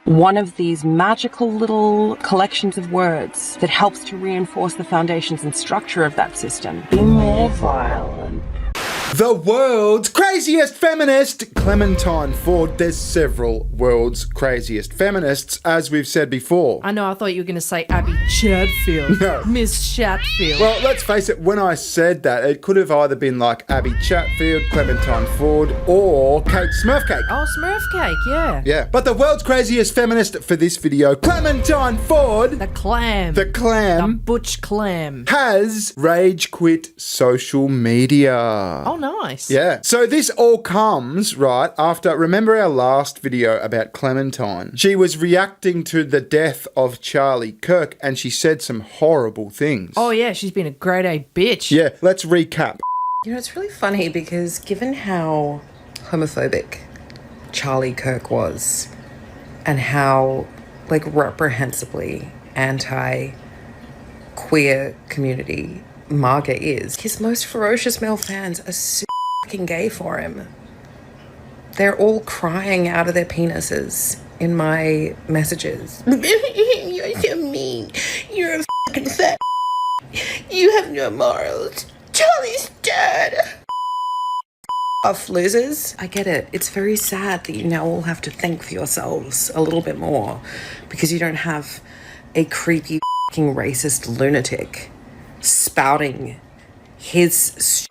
one of these magical little collections of words that helps to reinforce the foundations and structure of that system. Be more violent. The world's craziest feminist, Clementine Ford. There's several world's craziest feminists, as we've said before. I know, I thought you were going to say Abby Chatfield. No. Miss Chatfield. Well, let's face it, when I said that, it could have either been like Abby Chatfield, Clementine Ford, or Kate Smurfcake. Oh, Smurfcake, yeah. Yeah, but the world's craziest feminist for this video, Clementine Ford, The clam. the clam, The butch clam. has rage quit social media. Oh, nice. Yeah. So this all comes, right, after, remember our last video about Clementine? She was reacting to the death of Charlie Kirk and she said some horrible things. Oh, yeah, she's been a grade A bitch. Yeah, let's recap. You know, it's really funny because given how homophobic Charlie Kirk was and how, like, reprehensibly anti-queer community Marga is, his most ferocious male fans are so fucking gay for him. They're all crying out of their penises in my messages. You're so mean. You're a fucking fat. You have no morals. Charlie's dead. Off losers. I get it. It's very sad that you now all have to think for yourselves a little bit more because you don't have a creepy fucking racist lunatic spouting his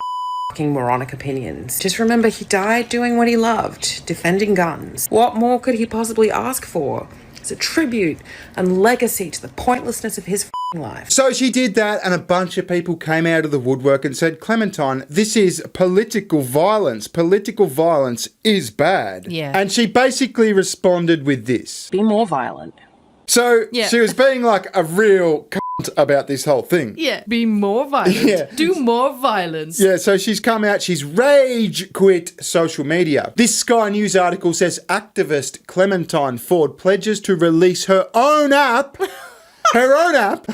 fucking moronic opinions. Just remember, he died doing what he loved, defending guns. What more could he possibly ask for? It's a tribute and legacy to the pointlessness of his fucking life. So she did that and a bunch of people came out of the woodwork and said, Clementine, this is political violence. Political violence is bad. Yeah. And she basically responded with this. Be more violent. So Yeah. she was being like a real cunt about this whole thing. Yeah. Be more violent. Yeah. Do more violence. Yeah, so she's come out, she's rage quit social media. This Sky News article says activist Clementine Ford pledges to release her own app. Her own app.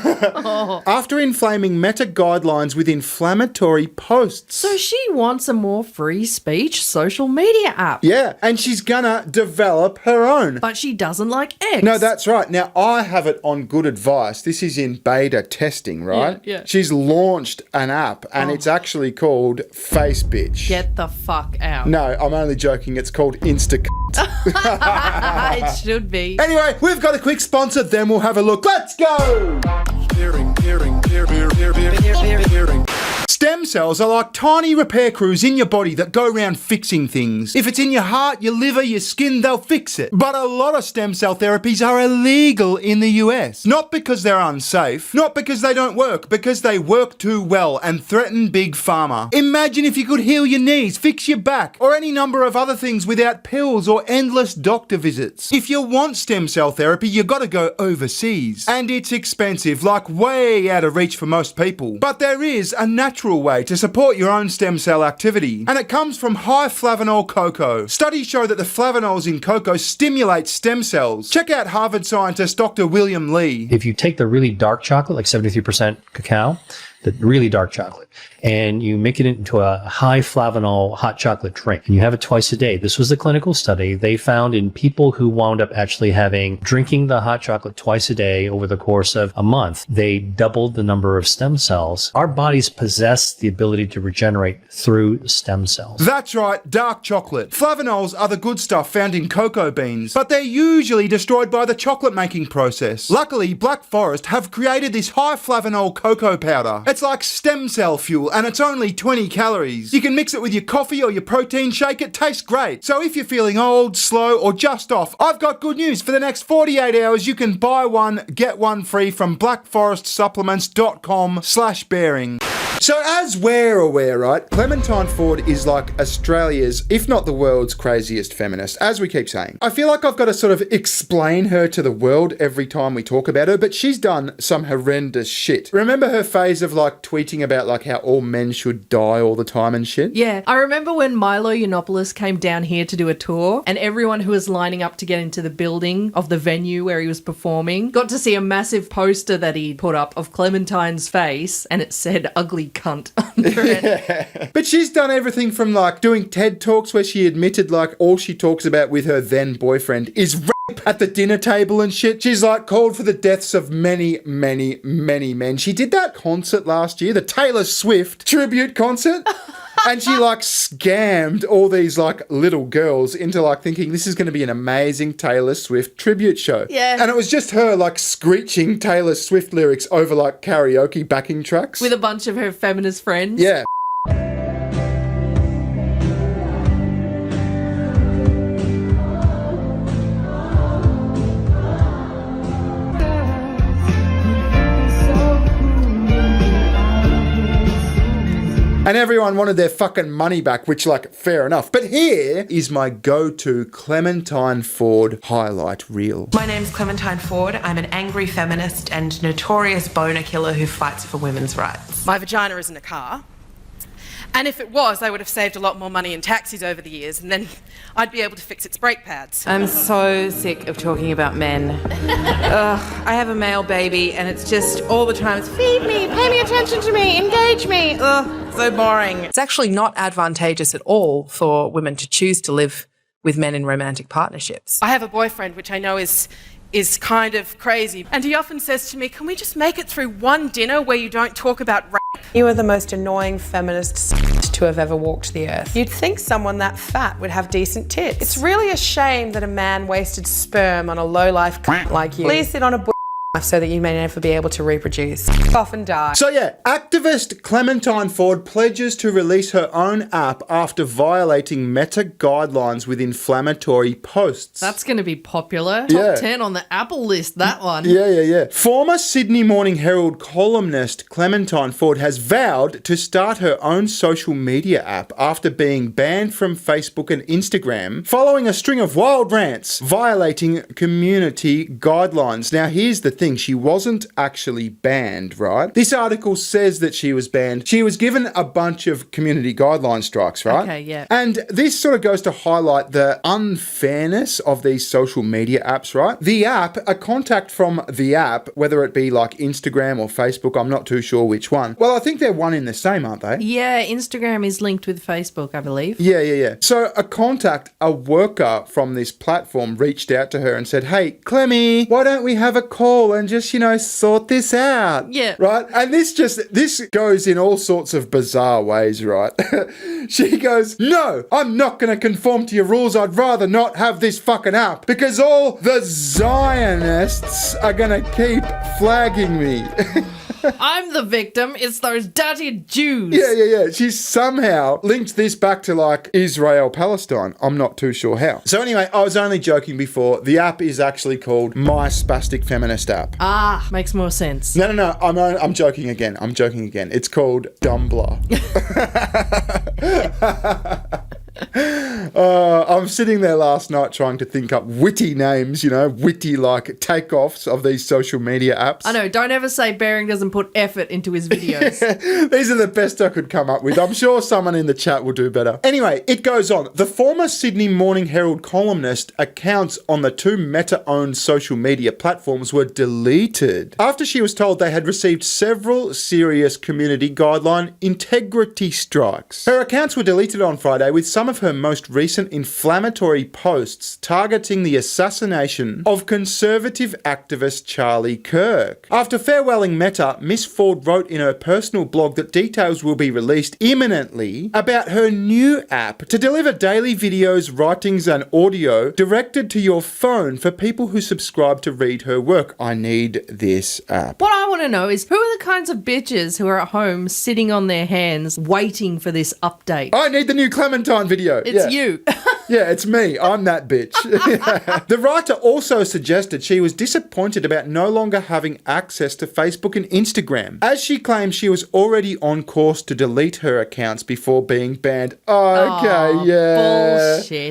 After inflaming Meta guidelines with inflammatory posts. So she wants a more free speech social media app. Yeah, and she's gonna develop her own. But she doesn't like X. No, that's right. Now, I have it on good advice. This is in beta testing, right? Yeah. She's launched an app, and it's actually called Face Bitch. Get the fuck out. No, I'm only joking. It's called Insta. It should be. Anyway, we've got a quick sponsor, then we'll have a look. Let's go! Stem cells are like tiny repair crews in your body that go around fixing things. If it's in your heart, your liver, your skin, they'll fix it. But a lot of stem cell therapies are illegal in the US. Not because they're unsafe, not because they don't work, because they work too well and threaten big pharma. Imagine if you could heal your knees, fix your back, or any number of other things without pills or endless doctor visits. If you want stem cell therapy, you gotta go overseas. And it's expensive, like way out of reach for most people. But there is a natural way to support your own stem cell activity, and it comes from high flavanol cocoa. Studies show that the flavanols in cocoa stimulate stem cells. Check out Harvard scientist Dr. William Lee. If you take the really dark chocolate, like 73% cacao, the really dark chocolate, and you make it into a high flavanol hot chocolate drink, and you have it twice a day. This was a clinical study. They found in people who wound up actually drinking the hot chocolate twice a day over the course of a month, they doubled the number of stem cells. Our bodies possess the ability to regenerate through stem cells. That's right, dark chocolate. Flavanols are the good stuff found in cocoa beans, but they're usually destroyed by the chocolate making process. Luckily, Black Forest have created this high flavanol cocoa powder. It's like stem cell fuel and it's only 20 calories. You can mix it with your coffee or your protein shake. It tastes great. So if you're feeling old, slow, or just off, I've got good news. For the next 48 hours, you can buy one, get one free from blackforestsupplements.com/bearing. So as we're aware, right, Clementine Ford is like Australia's, if not the world's craziest feminist, as we keep saying. I feel like I've got to sort of explain her to the world every time we talk about her, but she's done some horrendous shit. Remember her phase of like tweeting about like how all men should die all the time and shit? Yeah, I remember when Milo Yiannopoulos came down here to do a tour, and everyone who was lining up to get into the building of the venue where he was performing got to see a massive poster that he put up of Clementine's face, and it said ugly cunt under it. Yeah. But she's done everything from like doing TED Talks where she admitted like all she talks about with her then boyfriend is at the dinner table and shit. She's like called for the deaths of many, many, many men. She did that concert last year, the Taylor Swift tribute concert. And she like scammed all these like little girls into like thinking this is going to be an amazing Taylor Swift tribute show. Yeah. And it was just her like screeching Taylor Swift lyrics over like karaoke backing tracks. With a bunch of her feminist friends. Yeah. And everyone wanted their fucking money back, which, like, fair enough. But here is my go-to Clementine Ford highlight reel. My name's Clementine Ford. I'm an angry feminist and notorious boner killer who fights for women's rights. My vagina isn't a car. And if it was, I would have saved a lot more money in taxis over the years, and then I'd be able to fix its brake pads. I'm so sick of talking about men. Ugh, I have a male baby, and it's just all the time, it's feed me, pay me attention to me, engage me. Ugh, so boring. It's actually not advantageous at all for women to choose to live with men in romantic partnerships. I have a boyfriend, which I know is kind of crazy, and he often says to me, can we just make it through one dinner where you don't talk about rape? You are the most annoying feminist to have ever walked the earth. You'd think someone that fat would have decent tits. It's really a shame that a man wasted sperm on a low-life like you. Please sit on a so that you may never be able to reproduce. Off and die. So yeah, activist Clementine Ford pledges to release her own app after violating Meta guidelines with inflammatory posts. That's going to be popular. Yeah. Top 10 on the Apple list, that one. Yeah. Former Sydney Morning Herald columnist Clementine Ford has vowed to start her own social media app after being banned from Facebook and Instagram following a string of wild rants violating community guidelines. Now here's the thing, she wasn't actually banned, right? This article says that she was banned. She was given a bunch of community guideline strikes, right? Okay, yeah. And this sort of goes to highlight the unfairness of these social media apps, right? The app, a contact from the app, whether it be like Instagram or Facebook, I'm not too sure which one. Well, I think they're one in the same, aren't they? Yeah, Instagram is linked with Facebook, I believe. Yeah. So a contact, a worker from this platform reached out to her and said, hey, Clemmy, why don't we have a call and just, sort this out? Yeah. Right? And this goes in all sorts of bizarre ways, right? She goes, no, I'm not going to conform to your rules. I'd rather not have this fucking app because all the Zionists are going to keep flagging me. I'm the victim. It's those dirty Jews. Yeah. She somehow linked this back to like Israel, Palestine. I'm not too sure how. So anyway, I was only joking before. The app is actually called My Spastic Feminist App. Ah, makes more sense. No. I'm joking again. It's called Dumbler. I'm sitting there last night trying to think up witty names, witty like takeoffs of these social media apps. I know, don't ever say Bearing doesn't put effort into his videos. These are the best I could come up with. I'm sure someone in the chat will do better. Anyway, it goes on. The former Sydney Morning Herald columnist accounts on the two Meta-owned social media platforms were deleted after she was told they had received several serious community guideline integrity strikes. Her accounts were deleted on Friday with some of her most recent inflammatory posts targeting the assassination of conservative activist Charlie Kirk. After farewelling Meta, Miss Ford wrote in her personal blog that details will be released imminently about her new app to deliver daily videos, writings and audio directed to your phone for people who subscribe to read her work. I need this app. What I want to know is who are the kinds of bitches who are at home sitting on their hands waiting for this update? I need the new Clementine video. It's you. Yeah, it's me. I'm that bitch. The writer also suggested she was disappointed about no longer having access to Facebook and Instagram, as she claimed she was already on course to delete her accounts before being banned. Bullshit.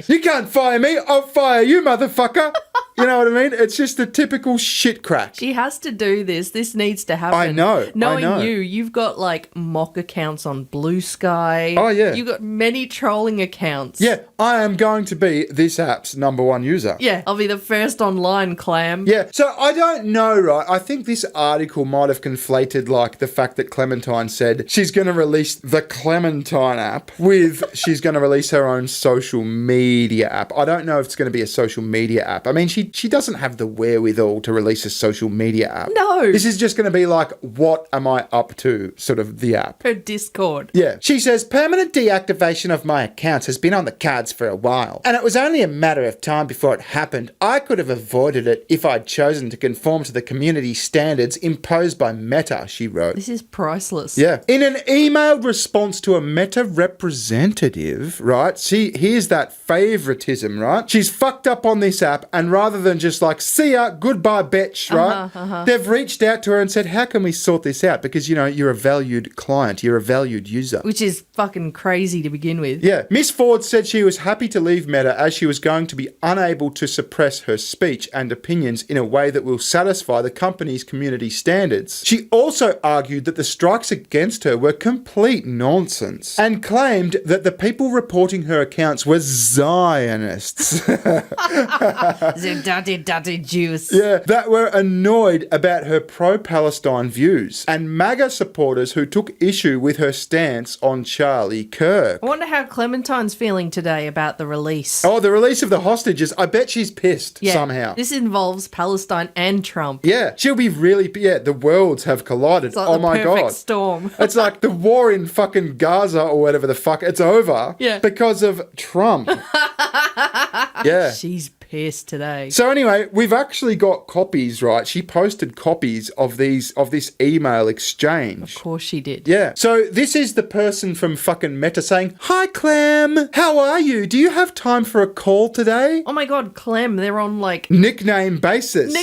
You can't fire me. I'll fire you, motherfucker. You know what I mean? It's just the typical shit crack. She has to do this. This needs to happen. I know. Knowing you've got like mock accounts on Blue Sky. Oh, yeah. You've got many trolling accounts. Yeah, I am going to be this app's #1 user. Yeah, I'll be the first online, Clam. Yeah, so I don't know, right? I think this article might have conflated like the fact that Clementine said she's going to release the Clementine app with she's going to release her own social media app. I don't know if it's going to be a social media app. I mean, she she doesn't have the wherewithal to release a social media app. No. This is just going to be like, what am I up to, sort of the app. Her Discord. Yeah. She says, permanent deactivation of my accounts has been on the cards for a while, and it was only a matter of time before it happened. I could have avoided it if I'd chosen to conform to the community standards imposed by Meta, she wrote. This is priceless. Yeah. In an emailed response to a Meta representative, right? See, here's that favoritism, right? She's fucked up on this app, and rather than just like, see ya, goodbye, bitch, right? They've reached out to her and said, how can we sort this out? Because, you know, you're a valued client, you're a valued user. Which is fucking crazy to begin with. Yeah. Miss Ford said she was happy to leave Meta as she was going to be unable to suppress her speech and opinions in a way that will satisfy the company's community standards. She also argued that the strikes against her were complete nonsense and claimed that the people reporting her accounts were Zionists. The daddy juice. Yeah, that were annoyed about her pro-Palestine views and MAGA supporters who took issue with her stance on Charlie Kirk. I wonder how Clementine's feeling today about the release. Oh, the release of the hostages. I bet she's pissed somehow. This involves Palestine and Trump. Yeah, she'll be really... Yeah, the worlds have collided. It's like oh the my perfect God. storm. It's like the war in fucking Gaza or whatever the fuck. It's over because of Trump. Yeah. She's pissed today. So anyway, we've actually got copies, right? She posted copies of this email exchange. Of course she did. Yeah. So this is the person from fucking Meta saying, "Hi Clem, how are you? Do you have time for a call today?" Oh my God, Clem, they're on like... Nickname basis.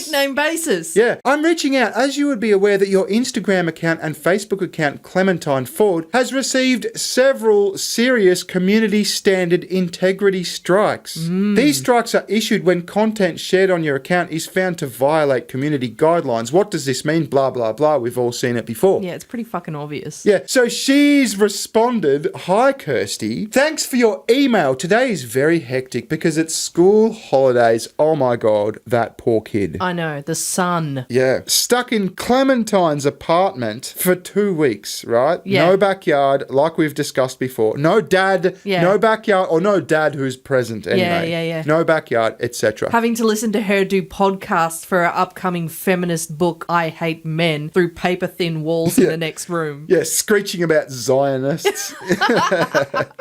Yeah. I'm reaching out as you would be aware that your Instagram account and Facebook account, Clementine Ford, has received several serious community standard integrity strikes. These strikes are issued when content shared on your account is found to violate community guidelines. What does this mean? Blah, blah, blah. We've all seen it before. Yeah, it's pretty fucking obvious. Yeah, so she's responded, "Hi Kirsty, thanks for your email. Today is very hectic because it's school holidays." Oh my God, that poor kid. I know, the sun. Yeah, stuck in Clementine's apartment for 2 weeks, right? Yeah. No backyard, like we've discussed before. No dad, no backyard, or no dad who's present anyway. Yeah. No backyard, etc. Having to listen to her do podcasts for her upcoming feminist book, I Hate Men, through paper-thin walls in the next room. Yeah, screeching about Zionists.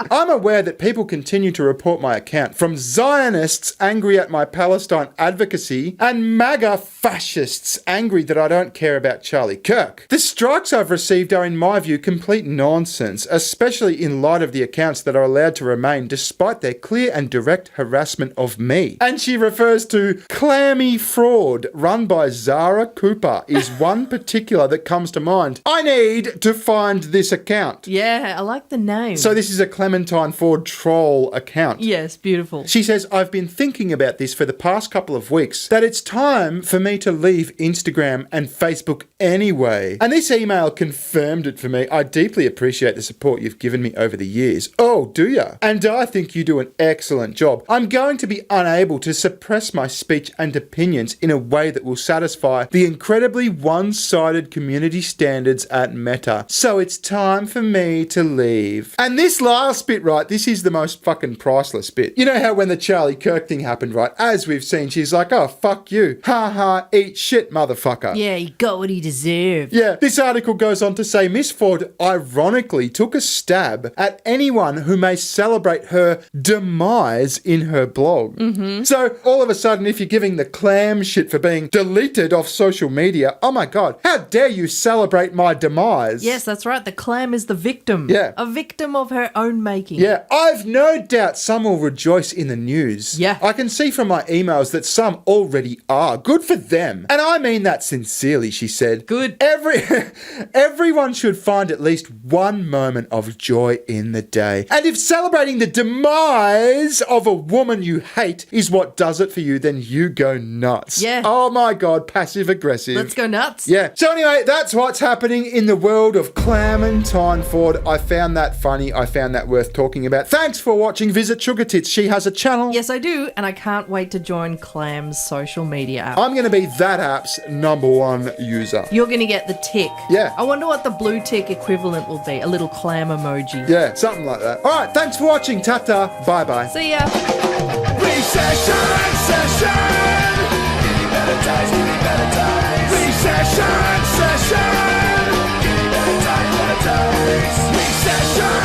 I'm aware that people continue to report my account, from Zionists angry at my Palestine advocacy and MAGA fascists angry that I don't care about Charlie Kirk. The strikes I've received are, in my view, complete nonsense, especially in light of the accounts that are allowed to remain despite their clear and direct harassment of me. And she refers to Clammy Fraud, run by Zara Cooper, is one particular that comes to mind. I need to find this account. Yeah, I like the name. So this is a Clementine Ford troll account. Yes, beautiful. She says, "I've been thinking about this for the past couple of weeks, that it's time for me to leave Instagram and Facebook anyway." And this email confirmed it for me. I deeply appreciate the support you've given me over the years. Oh, do ya? And I think you do an excellent job. I'm going to be unable to suppress my speech and opinions in a way that will satisfy the incredibly one-sided community standards at Meta. So it's time for me to leave. And this last bit, right, this is the most fucking priceless bit. You know how when the Charlie Kirk thing happened, right, as we've seen, she's like, "Oh, fuck you. Ha ha, eat shit, motherfucker." Yeah, he got what he deserved. Yeah, this article goes on to say Miss Ford ironically took a stab at anyone who may celebrate her demise in her blog. So all of a sudden, if you're giving the clam shit for being deleted off social media, oh my God, how dare you celebrate my demise? Yes, that's right. The clam is the victim. Yeah. A victim of her own making. Yeah, I've no doubt some will rejoice in the news. Yeah. I can see from my emails that some already are. Good for them. And I mean that sincerely, she said. Good. Everyone should find at least one moment of joy in the day. And if celebrating the demise of a woman you hate is what does it for you, then you go nuts. Yeah. Oh my God, passive aggressive. Let's go nuts. Yeah. So anyway, that's what's happening in the world of Clementine Ford. I found that funny. I found that worth talking about. Thanks for watching. Visit SugarTits. She has a channel. Yes, I do. And I can't wait to join Clam's social media app. I'm going to be that app's #1 user. You're going to get the tick. Yeah. I wonder what the blue tick equivalent will be. A little clam emoji. Yeah, something like that. All right, thanks for watching. Ta-ta. Bye-bye. See ya. Recession session. obsession.